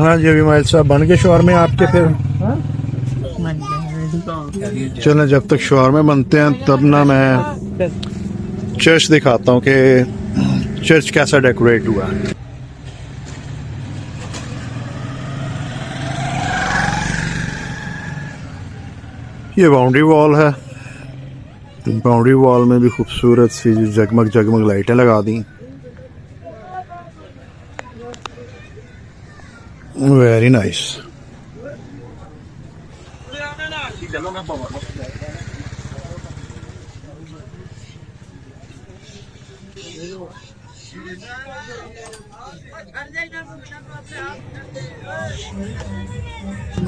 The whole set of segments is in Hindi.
हाँ जी अभी माइल साहब बन गए शवारमे आपके फिर? चलें जब तक शवारमे बनते हैं तब ना मैं चर्च दिखाता हूँ कि चर्च कैसा डेकोरेट हुआ है। ये बाउंड्री वॉल है। बाउंड्री वॉल में भी खूबसूरत सी जगमग जगमग लाइटें लगा दी। Very nice.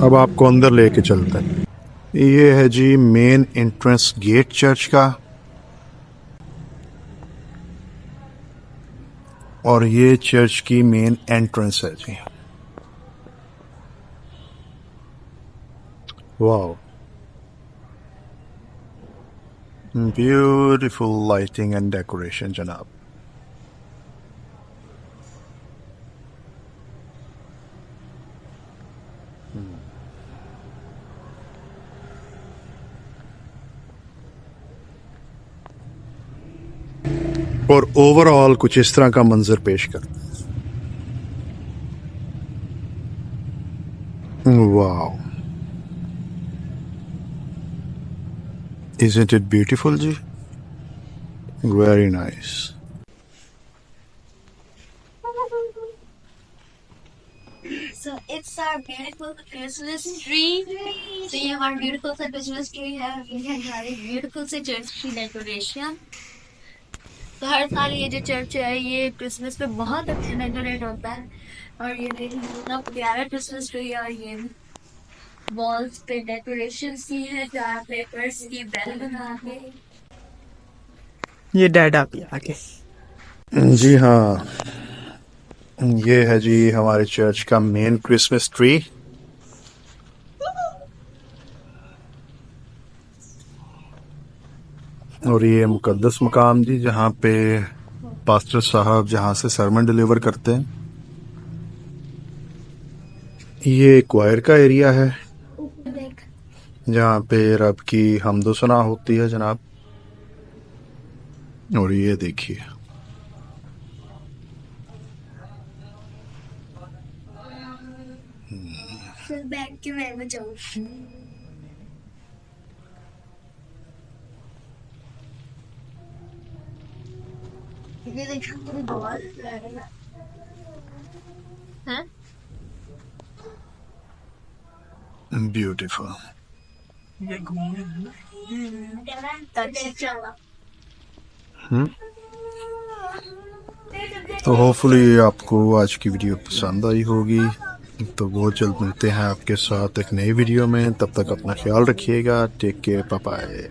अब आपको अंदर लेके चलते हैं। ये है जी मेन एंट्रेंस गेट चर्च का, और ये चर्च की मेन एंट्रेंस है जी। Wow, beautiful lighting and decoration जनाब। और ओवरऑल कुछ इस तरह का मंजर पेश कर। वाओ, isn't it beautiful जी? Very nice. So it's our beautiful Christmas tree. So ये हमारा beautiful सा Christmas tree है। ये है हमारी beautiful से church की decoration। तो हर साल ये जो चर्च है ये क्रिसमस पे बहुत अच्छा डेकोरेट होता है। और ये देखिए कितना प्यारा क्रिसमस ट्री है। और ये वॉल्स पे डेकोरेशन की है, चार पेपर्स की बेल बना के। ये डैड आप ही आगे। जी हाँ, ये है जी हमारे चर्च का मेन क्रिसमस ट्री। और ये मुकद्दस मकाम जी जहाँ पे पास्टर साहब जहाँ से सरमन डिलीवर करते हैं। ये क्वायर का एरिया है जहाँ पे रब की हम्दो सना होती है जनाब। और ये देखिए बैठ के मैं बजाऊं। ये देखो पूरी बॉल है। ब्यूटीफुल। ये घूम तो होपफुली आपको आज की वीडियो पसंद आई होगी। तो बहुत जल्द मिलते हैं आपके साथ एक नई वीडियो में। तब तक अपना ख्याल रखिएगा। Take care, bye bye.